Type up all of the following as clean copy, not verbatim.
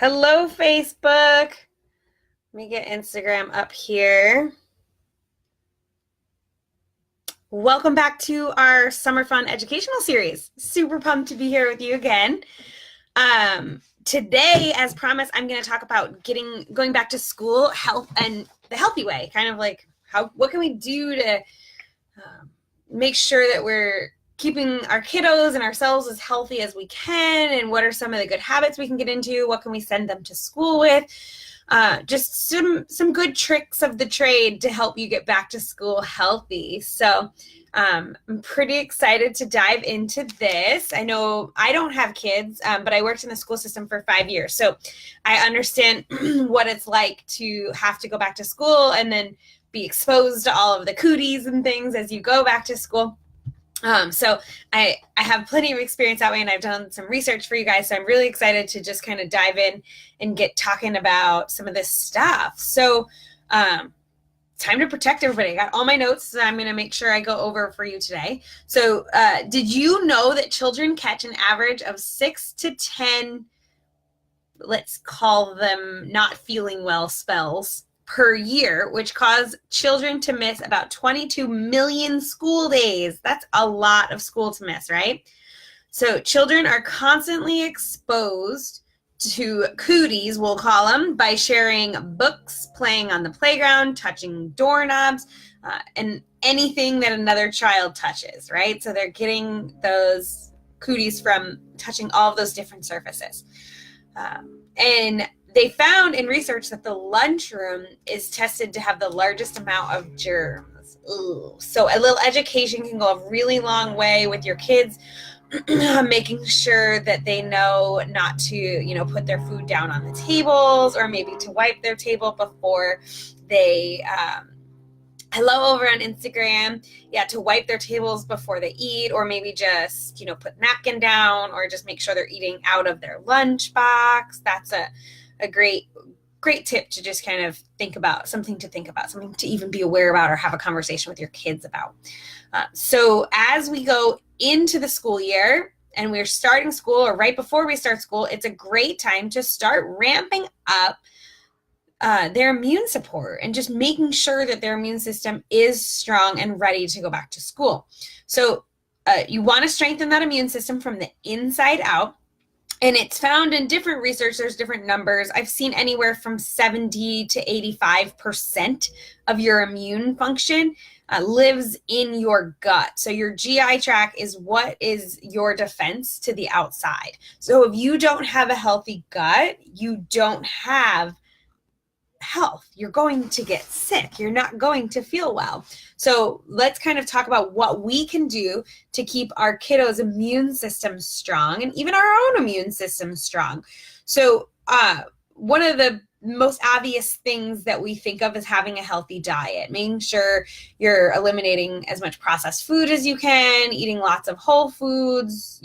Hello, Facebook. Let me get Instagram up here. Welcome back to our Summer Fun educational series. Super pumped to be here with you again. Today, as promised, I'm going to talk about going back to school, health, and the healthy way. Kind of like what can we do to make sure that we're keeping our kiddos and ourselves as healthy as we can, and what are some of the good habits we can get into? What can we send them to school with? Just some good tricks of the trade to help you get back to school healthy. So I'm pretty excited to dive into this. I know I don't have kids, but I worked in the school system for 5 years. So I understand what it's like to have to go back to school and then be exposed to all of the cooties and things as you go back to school. So I have plenty of experience that way, and I've done some research for you guys. So I'm really excited to just kind of dive in and get talking about some of this stuff. So time to protect everybody. I got all my notes, so I'm going to make sure I go over for you today. So did you know that children catch an average of 6 to 10, let's call them not feeling well spells per year, which cause children to miss about 22 million school days. That's a lot of school to miss, right? So children are constantly exposed to cooties, we'll call them, by sharing books, playing on the playground, touching doorknobs, and anything that another child touches, right? So they're getting those cooties from touching all of those different surfaces. And they found in research that the lunchroom is tested to have the largest amount of germs. Ooh. So a little education can go a really long way with your kids, making sure that they know not to, put their food down on the tables, or maybe to wipe their table before they, hello over on Instagram. Yeah, to wipe their tables before they eat, or maybe just, put napkin down, or just make sure they're eating out of their lunch box. That's a great tip to just kind of think about, something to even be aware about or have a conversation with your kids about. So as we go into the school year and we're starting school, or right before we start school, it's a great time to start ramping up their immune support and just making sure that their immune system is strong and ready to go back to school. So you want to strengthen that immune system from the inside out. And it's found in different research, there's different numbers. I've seen anywhere from 70 to 85% of your immune function lives in your gut. So your GI tract is what is your defense to the outside. So if you don't have a healthy gut, you don't have health. You're going to get sick. You're not going to feel well. So let's kind of talk about what we can do to keep our kiddos' immune system strong, and even our own immune system strong. So one of the most obvious things that we think of is having a healthy diet, making sure you're eliminating as much processed food as you can, eating lots of whole foods,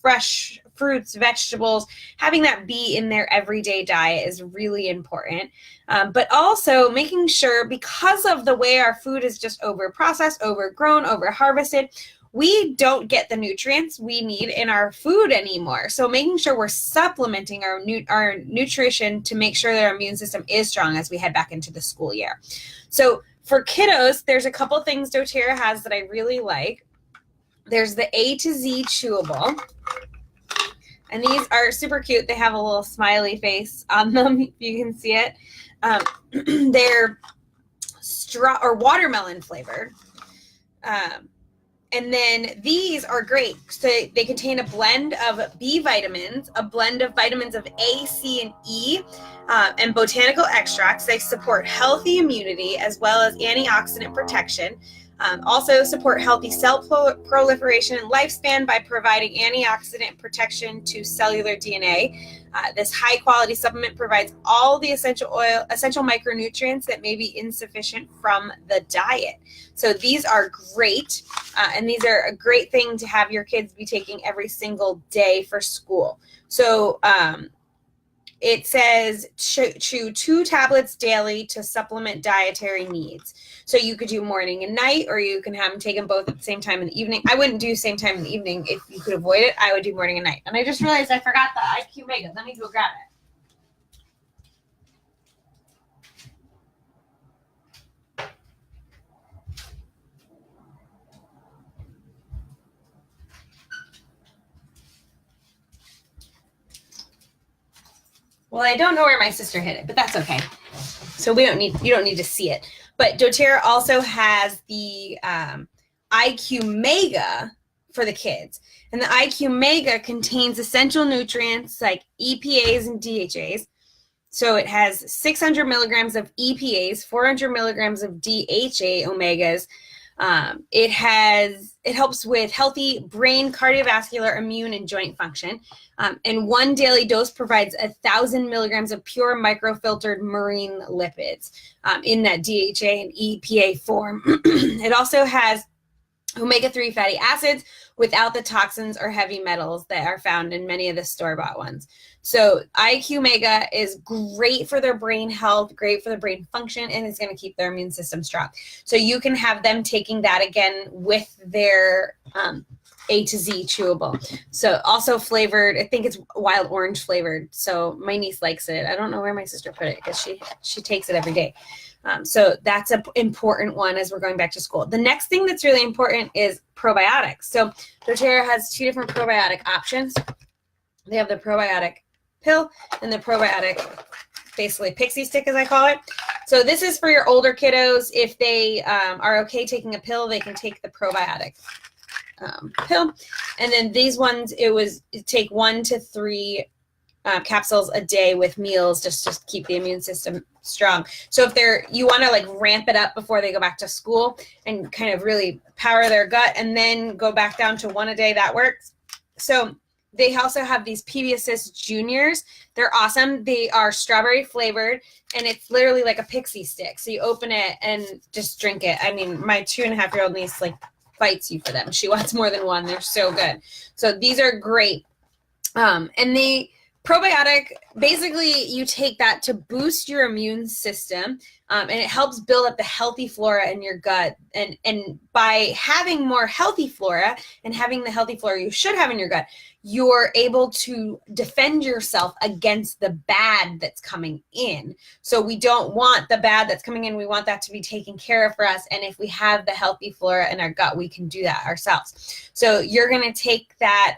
fresh fruits, vegetables, having that be in their everyday diet is really important. But also making sure, because of the way our food is just over-processed, overgrown, over-harvested, we don't get the nutrients we need in our food anymore. So making sure we're supplementing our nutrition to make sure that our immune system is strong as we head back into the school year. So for kiddos, there's a couple things doTERRA has that I really like. There's the A to Z chewable. And these are super cute. They have a little smiley face on them, if you can see it. They're watermelon flavored. And then these are great. So they contain a blend of B vitamins, a blend of vitamins of A, C, and E, and botanical extracts. They support healthy immunity as well as antioxidant protection. Also support healthy cell proliferation and lifespan by providing antioxidant protection to cellular DNA. This high-quality supplement provides all the essential micronutrients that may be insufficient from the diet. So these are great, and these are a great thing to have your kids be taking every single day for school. So it says chew 2 tablets daily to supplement dietary needs. So you could do morning and night, or you can have them taken both at the same time in the evening. I wouldn't do same time in the evening. If you could avoid it, I would do morning and night. And I just realized I forgot the IQ Mega. Let me go grab it. Well, I don't know where my sister hid it, but that's okay. So you don't need to see it. But doTERRA also has the IQ Mega for the kids. And the IQ Mega contains essential nutrients like EPAs and DHAs. So it has 600 milligrams of EPAs, 400 milligrams of DHA omegas. It helps with healthy brain, cardiovascular, immune, and joint function. And one daily dose provides 1,000 milligrams of pure microfiltered marine lipids in that DHA and EPA form. It also has omega-3 fatty acids without the toxins or heavy metals that are found in many of the store-bought ones. So IQ Mega is great for their brain health, great for their brain function, and it's going to keep their immune system strong. So you can have them taking that again with their A to Z chewable. So also flavored, I think it's wild orange flavored. So my niece likes it. I don't know where my sister put it because she takes it every day. So that's an important one as we're going back to school. The next thing that's really important is probiotics. So doTERRA has 2 different probiotic options. They have the probiotic pill and the probiotic, basically pixie stick as I call it. So this is for your older kiddos. If they are okay taking a pill, they can take the probiotic pill. And then these ones, it take 1 to 3 capsules a day with meals just to keep the immune system strong. So if you want to like ramp it up before they go back to school and kind of really power their gut and then go back down to 1 a day, that works. So they also have these PB Assist Juniors. They're awesome. They are strawberry flavored and it's literally like a pixie stick. So you open it and just drink it. I mean, my 2.5-year-old niece like fights you for them. She wants more than one. They're so good. So these are great. And the probiotic, basically you take that to boost your immune system, and it helps build up the healthy flora in your gut. And by having more healthy flora and having the healthy flora you should have in your gut, you're able to defend yourself against the bad that's coming in. So we don't want the bad that's coming in. We want that to be taken care of for us. And if we have the healthy flora in our gut, we can do that ourselves. So you're going to take that,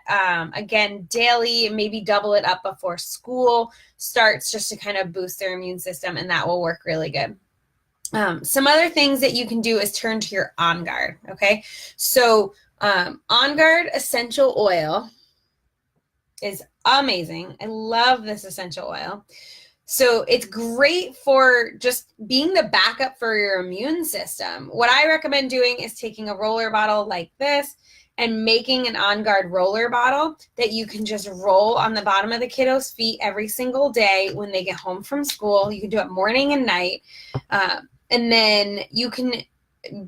again, daily, maybe double it up before school starts just to kind of boost their immune system. And that will work really good. Some other things that you can do is turn to your On Guard. Okay. So On Guard essential oil is amazing. I love this essential oil. So it's great for just being the backup for your immune system. What I recommend doing is taking a roller bottle like this and making an On Guard roller bottle that you can just roll on the bottom of the kiddos' feet every single day when they get home from school. You can do it morning and night. And then you can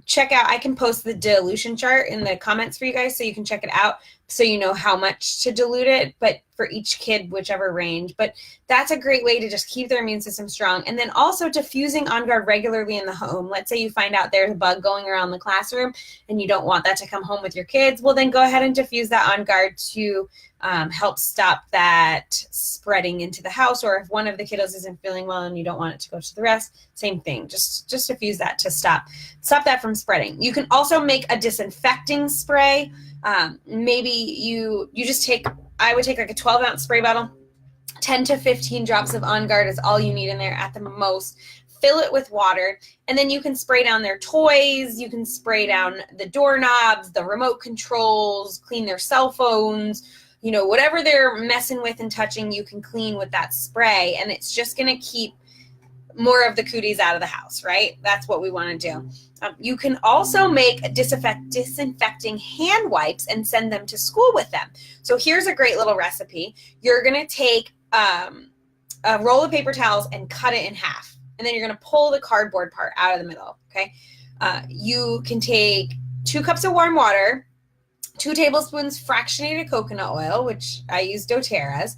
check out, I can post the dilution chart in the comments for you guys so you can check it out so you know how much to dilute it, but for each kid, whichever range. But that's a great way to just keep their immune system strong. And then also diffusing On Guard regularly in the home. Let's say you find out there's a bug going around the classroom and you don't want that to come home with your kids. Well, then go ahead and diffuse that On Guard to help stop that spreading into the house. Or if one of the kiddos isn't feeling well and you don't want it to go to the rest, same thing. Just diffuse that to stop that from spreading. You can also make a disinfecting spray. Maybe you just I would take like a 12-ounce spray bottle, 10 to 15 drops of On Guard is all you need in there at the most. Fill it with water, and then you can spray down their toys, you can spray down the doorknobs, the remote controls, clean their cell phones, whatever they're messing with and touching, you can clean with that spray, and it's just going to keep more of the cooties out of the house, right? That's what we want to do. You can also make disinfecting hand wipes and send them to school with them. So here's a great little recipe. You're going to take a roll of paper towels and cut it in half. And then you're going to pull the cardboard part out of the middle, okay? You can take 2 cups of warm water, 2 tablespoons fractionated coconut oil, which I use doTERRA's.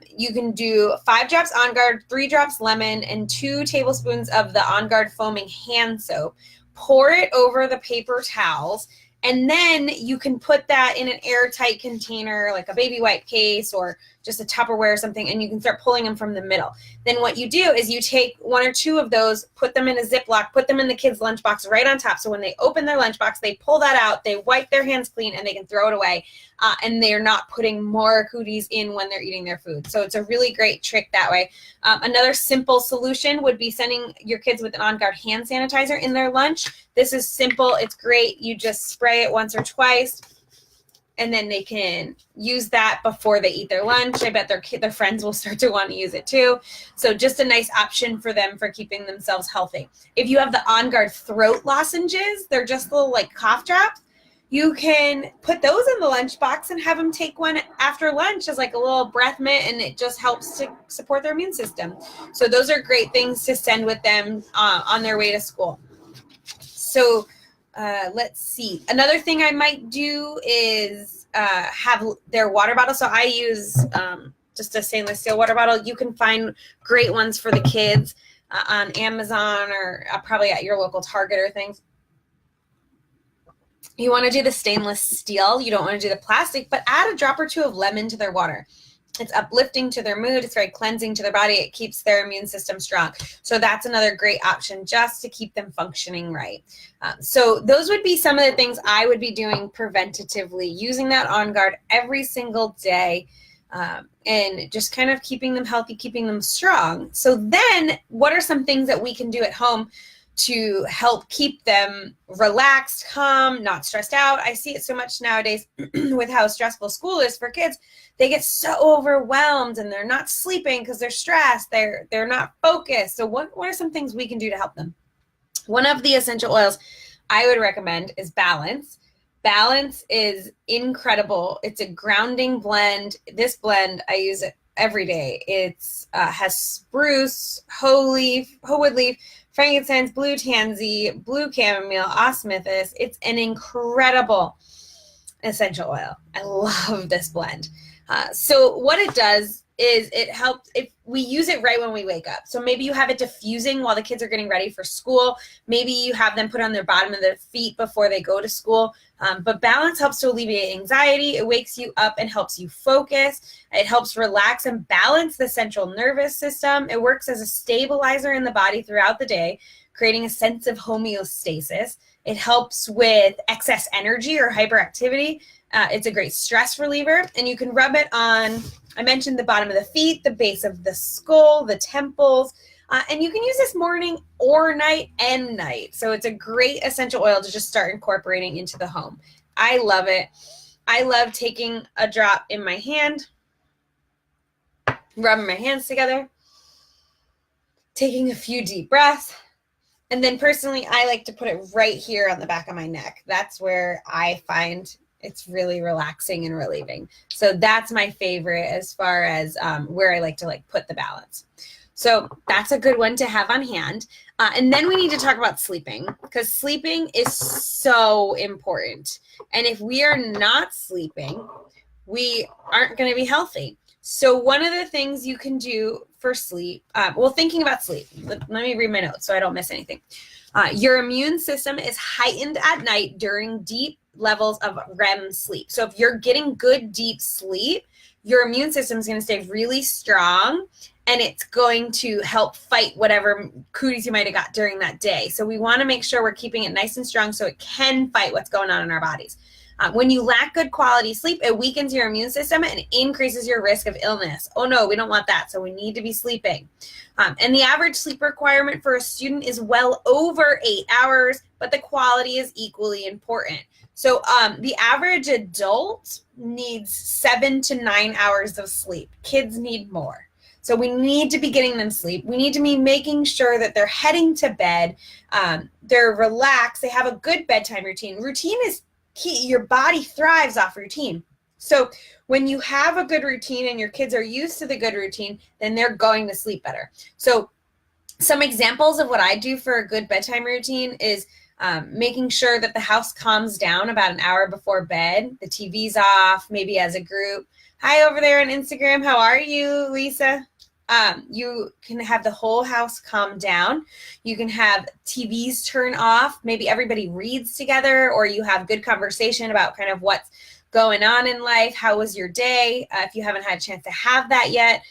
You can do 5 drops On Guard, 3 drops lemon, and 2 tablespoons of the On Guard foaming hand soap. Pour it over the paper towels, and then you can put that in an airtight container like a baby wipe case or just a Tupperware or something, and you can start pulling them from the middle. Then what you do is you take 1 or 2 of those, put them in a Ziploc, put them in the kids' lunchbox right on top. So when they open their lunchbox, they pull that out, they wipe their hands clean, and they can throw it away. And they're not putting more cooties in when they're eating their food. So it's a really great trick that way. Another simple solution would be sending your kids with an On Guard hand sanitizer in their lunch. This is simple. It's great. You just spray it once or twice, and then they can use that before they eat their lunch. I bet their friends will start to want to use it too. So just a nice option for them for keeping themselves healthy. If you have the On Guard throat lozenges, they're just little like cough drops. You can put those in the lunchbox and have them take one after lunch as like a little breath mint, and it just helps to support their immune system. So those are great things to send with them on their way to school. So let's see. Another thing I might do is have their water bottle. So I use just a stainless steel water bottle. You can find great ones for the kids on Amazon or probably at your local Target or things. You want to do the stainless steel. You don't want to do the plastic, but add a drop or 2 of lemon to their water. It's uplifting to their mood. It's very cleansing to their body. It keeps their immune system strong. So that's another great option just to keep them functioning right. So those would be some of the things I would be doing preventatively, using that On Guard every single day, and just kind of keeping them healthy, keeping them strong. So then what are some things that we can do at home to help keep them relaxed, calm, not stressed out? I see it so much nowadays with how stressful school is for kids. They get so overwhelmed and they're not sleeping because they're stressed. They're not focused. So what are some things we can do to help them? One of the essential oils I would recommend is Balance. Balance is incredible. It's a grounding blend. This blend, I use it every day. It's has spruce, hoe wood leaf, frankincense, blue tansy, blue chamomile, osmanthus. It's an incredible essential oil. I love this blend. So what it does is it helps if we use it right when we wake up. So maybe you have it diffusing while the kids are getting ready for school. Maybe you have them put on their bottom of their feet before they go to school. But Balance helps to alleviate anxiety. It wakes you up and helps you focus. It helps relax and balance the central nervous system. It works as a stabilizer in the body throughout the day, creating a sense of homeostasis. It helps with excess energy or hyperactivity. It's a great stress reliever, and you can rub it on, I mentioned the bottom of the feet, the base of the skull, the temples, and you can use this morning or night and night. So it's a great essential oil to just start incorporating into the home. I love it. I love taking a drop in my hand, rubbing my hands together, taking a few deep breaths, and then personally, I like to put it right here on the back of my neck. That's where I find it's really relaxing and relieving. So that's my favorite as far as where I like to put the Balance. So that's a good one to have on hand. And then we need to talk about sleeping, because sleeping is so important. And if we are not sleeping, we aren't going to be healthy. So one of the things you can do for sleep, thinking about sleep, let me read my notes so I don't miss anything. Your immune system is heightened at night during deep levels of REM sleep. So if you're getting good deep sleep, your immune system is going to stay really strong, and it's going to help fight whatever cooties you might have got during that day. So we want to make sure we're keeping it nice and strong so it can fight what's going on in our bodies. When you lack good quality sleep, it weakens your immune system and increases your risk of illness. Oh no, we don't want that. So we need to be sleeping. And the average sleep requirement for a student is well over 8 hours, but the quality is equally important. So the average adult needs 7 to 9 hours of sleep. Kids need more. So we need to be getting them sleep. We need to be making sure that they're heading to bed. They're relaxed. They have a good bedtime routine. Routine is key. Your body thrives off routine. So when you have a good routine and your kids are used to the good routine, then they're going to sleep better. So some examples of what I do for a good bedtime routine is making sure that the house calms down about an hour before bed. The TV's off, maybe as a group. Hi over there on Instagram. How are you, Lisa? You can have the whole house calm down. You can have TVs turn off. Maybe everybody reads together, or you have good conversation about kind of what's going on in life? How was your day? If you haven't had a chance to have that yet,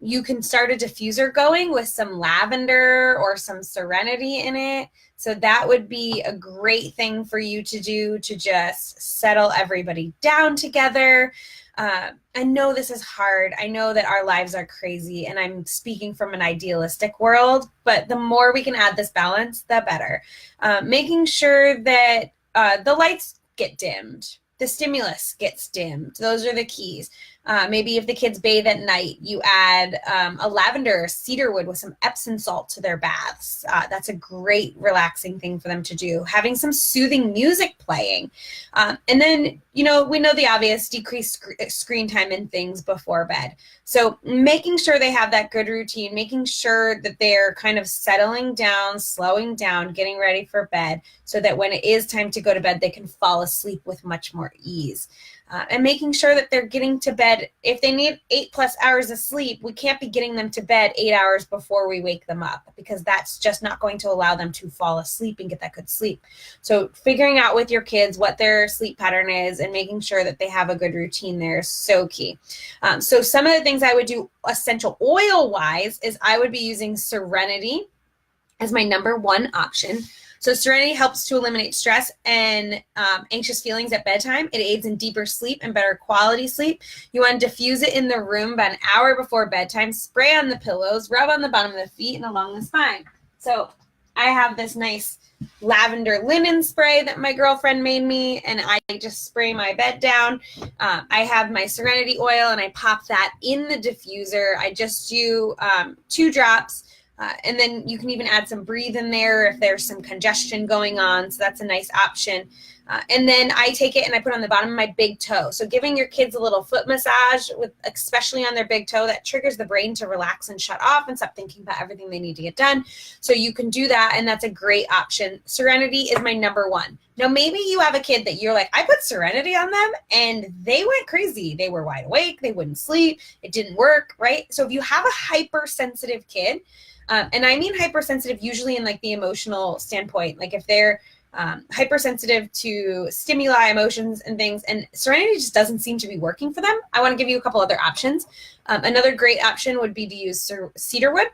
you can start a diffuser going with some lavender or some serenity in it. So that would be a great thing for you to do to just settle everybody down together. I know this is hard. I know that our lives are crazy, and I'm speaking from an idealistic world, but the more we can add this balance, the better. Making sure that the lights get dimmed, the stimulus gets dimmed. Those are the keys. Maybe if the kids bathe at night, you add a lavender or cedar wood with some Epsom salt to their baths. That's a great relaxing thing for them to do. Having some soothing music playing. And then, we know the obvious, decrease screen time and things before bed. So making sure they have that good routine, making sure that they're kind of settling down, slowing down, getting ready for bed, so that when it is time to go to bed, they can fall asleep with much more ease. And making sure that they're getting to bed. If they need 8+ hours of sleep, we can't be getting them to bed 8 hours before we wake them up, because that's just not going to allow them to fall asleep and get that good sleep. So figuring out with your kids what their sleep pattern is and making sure that they have a good routine there is so key. So some of the things I would do essential oil wise is I would be using Serenity as my number one option. So Serenity helps to eliminate stress and anxious feelings at bedtime. It aids in deeper sleep and better quality sleep. You want to diffuse it in the room about an hour before bedtime. Spray on the pillows, rub on the bottom of the feet and along the spine. So I have this nice lavender linen spray that my girlfriend made me, and I just spray my bed down. I have my Serenity oil, and I pop that in the diffuser. I just do 2 drops. And then you can even add some breathe in there if there's some congestion going on. So that's a nice option. And then I take it and I put it on the bottom of my big toe. So giving your kids a little foot massage, especially on their big toe, that triggers the brain to relax and shut off and stop thinking about everything they need to get done. So you can do that, and that's a great option. Serenity is my number one. Now, maybe you have a kid that you're like, I put Serenity on them and they went crazy. They were wide awake. They wouldn't sleep. It didn't work, right? So if you have a hypersensitive kid, and I mean hypersensitive usually in like the emotional standpoint, like if they're hypersensitive to stimuli, emotions, and things, and Serenity just doesn't seem to be working for them, I want to give you a couple other options. Another great option would be to use cedarwood.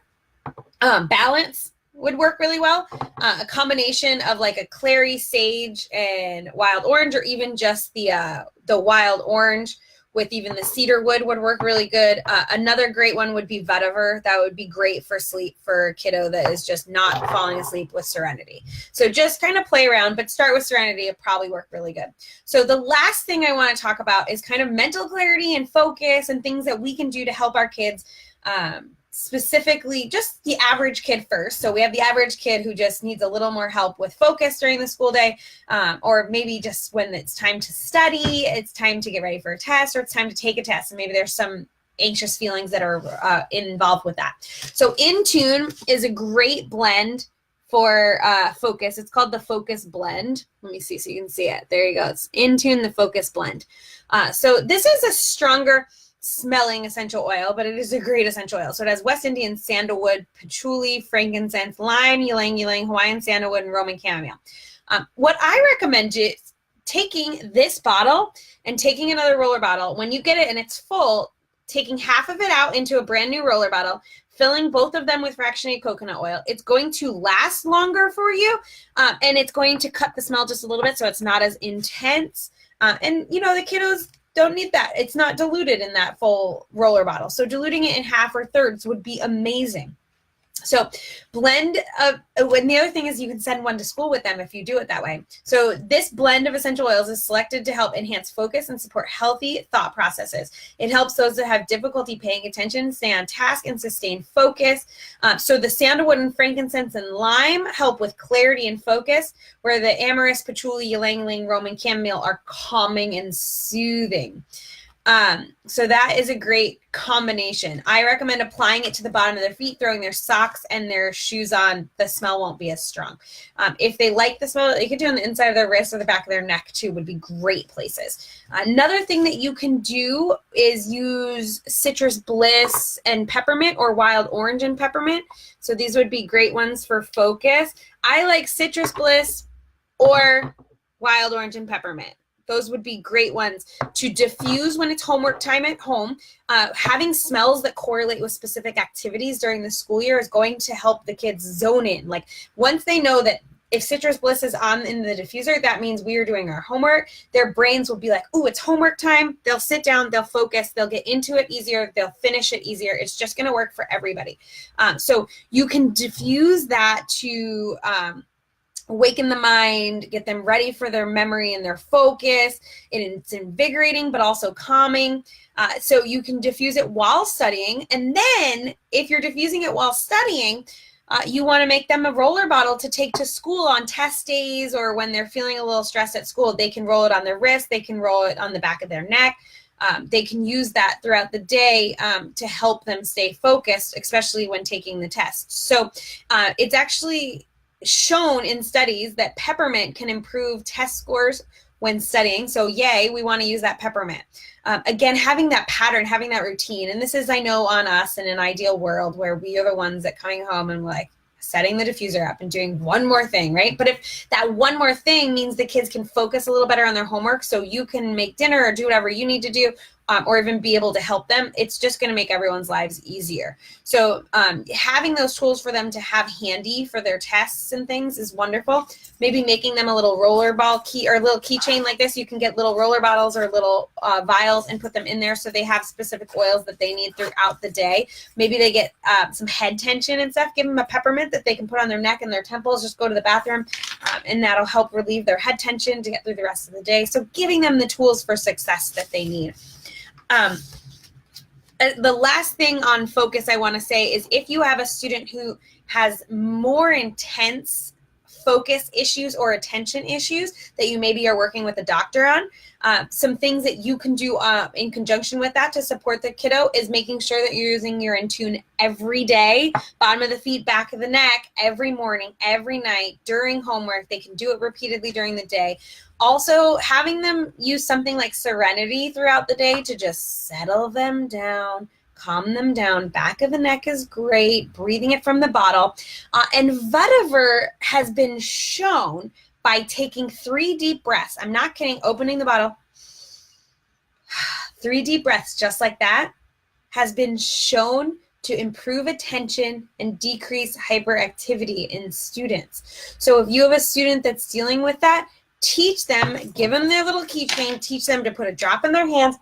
Balance would work really well. A combination of like a clary sage and wild orange, or even just the wild orange with even the cedar wood would work really good. Another great one would be vetiver. That would be great for sleep for a kiddo that is just not falling asleep with Serenity. So just kind of play around, but start with Serenity. It'll probably work really good. So the last thing I want to talk about is kind of mental clarity and focus and things that we can do to help our kids, specifically just the average kid first. So we have the average kid who just needs a little more help with focus during the school day, or maybe just when it's time to study, it's time to get ready for a test, or it's time to take a test, and maybe there's some anxious feelings that are involved with that. So Intune is a great blend for focus. It's called the Focus Blend. Let me see so you can see it. There you go. It's Intune, the Focus Blend. So this is a stronger smelling essential oil, but it is a great essential oil. So it has West Indian sandalwood, patchouli, frankincense, lime, ylang ylang, Hawaiian sandalwood, and Roman chamomile. What I recommend is taking this bottle and taking another roller bottle. When you get it and it's full, taking half of it out into a brand new roller bottle, filling both of them with fractionated coconut oil. It's going to last longer for you, and it's going to cut the smell just a little bit so it's not as intense. And, the kiddos don't need that. It's not diluted in that full roller bottle. So diluting it in half or thirds would be amazing. So blend of, and the other thing is you can send one to school with them if you do it that way. So this blend of essential oils is selected to help enhance focus and support healthy thought processes. It helps those that have difficulty paying attention, stay on task, and sustain focus. So the sandalwood and frankincense and lime help with clarity and focus, where the amyris, patchouli, ylang ylang, Roman chamomile are calming and soothing. So that is a great combination. I recommend applying it to the bottom of their feet, throwing their socks and their shoes on. The smell won't be as strong. If they like the smell, they could do on the inside of their wrist or the back of their neck too, would be great places. Another thing that you can do is use citrus bliss and peppermint, or wild orange and peppermint. So these would be great ones for focus. I like citrus bliss or wild orange and peppermint. Those would be great ones to diffuse when it's homework time at home. Having smells that correlate with specific activities during the school year is going to help the kids zone in. Like once they know that if Citrus Bliss is on in the diffuser, that means we are doing our homework. Their brains will be like, oh, it's homework time. They'll sit down, they'll focus, they'll get into it easier, they'll finish it easier. It's just going to work for everybody. So you can diffuse that to awaken the mind, get them ready for their memory and their focus. It's invigorating, but also calming. So you can diffuse it while studying. And then if you're diffusing it while studying, you want to make them a roller bottle to take to school on test days or when they're feeling a little stressed at school. They can roll it on their wrist. They can roll it on the back of their neck. They can use that throughout the day to help them stay focused, especially when taking the test. So it's actually shown in studies that peppermint can improve test scores when studying. So yay, we want to use that peppermint. Again, having that pattern, having that routine. And this is, I know, on us in an ideal world where we are the ones that coming home and like setting the diffuser up and doing one more thing, right? But if that one more thing means the kids can focus a little better on their homework so you can make dinner or do whatever you need to do, or even be able to help them, it's just going to make everyone's lives easier. So having those tools for them to have handy for their tests and things is wonderful. Maybe making them a little roller ball key or a little keychain like this. You can get little roller bottles or little vials and put them in there so they have specific oils that they need throughout the day. Maybe they get some head tension and stuff. Give them a peppermint that they can put on their neck and their temples. Just go to the bathroom and that'll help relieve their head tension to get through the rest of the day. So giving them the tools for success that they need. The last thing on focus I want to say is if you have a student who has more intense focus issues or attention issues that you maybe are working with a doctor on, some things that you can do in conjunction with that to support the kiddo is making sure that you're using your Intune every day, bottom of the feet, back of the neck, every morning, every night, during homework. They can do it repeatedly during the day. Also, having them use something like Serenity throughout the day to just settle them down, calm them down. Back of the neck is great, breathing it from the bottle. And Vetiver has been shown by taking 3 deep breaths. I'm not kidding, opening the bottle. 3 deep breaths, just like that, has been shown to improve attention and decrease hyperactivity in students. So if you have a student that's dealing with that, teach them, give them their little keychain, teach them to put a drop in their hands,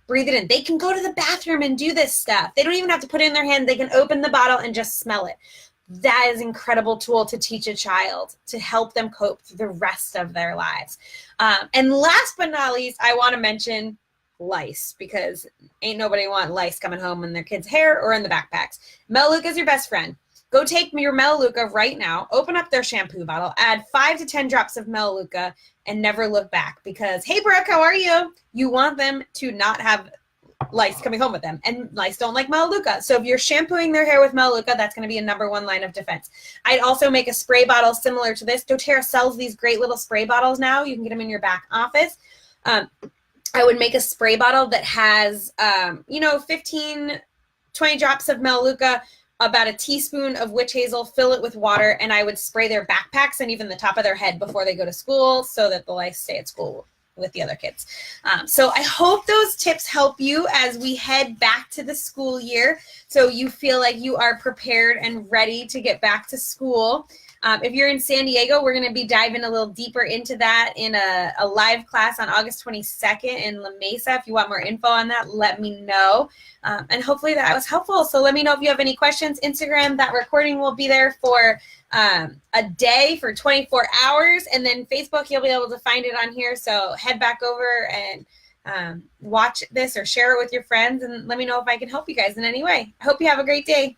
breathe it in. They can go to the bathroom and do this stuff. They don't even have to put it in their hand. They can open the bottle and just smell it. That is an incredible tool to teach a child to help them cope through the rest of their lives. And last but not least, I want to mention lice, because ain't nobody want lice coming home in their kids' hair or in the backpacks. Melaleuca is your best friend. Go take your Melaleuca right now, open up their shampoo bottle, add 5 to 10 drops of Melaleuca, and never look back. Because, hey, Brooke, how are you? You want them to not have lice coming home with them. And lice don't like Melaleuca. So if you're shampooing their hair with Melaleuca, that's going to be a #1 line of defense. I'd also make a spray bottle similar to this. doTERRA sells these great little spray bottles now. You can get them in your back office. I would make a spray bottle that has, 15, 20 drops of Melaleuca, about a teaspoon of witch hazel, fill it with water, and I would spray their backpacks and even the top of their head before they go to school so that the lice stay at school with the other kids. So I hope those tips help you as we head back to the school year so you feel like you are prepared and ready to get back to school. If you're in San Diego, we're going to be diving a little deeper into that in a live class on August 22nd in La Mesa. If you want more info on that, let me know. And hopefully that was helpful. So let me know if you have any questions. Instagram, that recording will be there for a day, for 24 hours. And then Facebook, you'll be able to find it on here. So head back over and watch this or share it with your friends. And let me know if I can help you guys in any way. I hope you have a great day.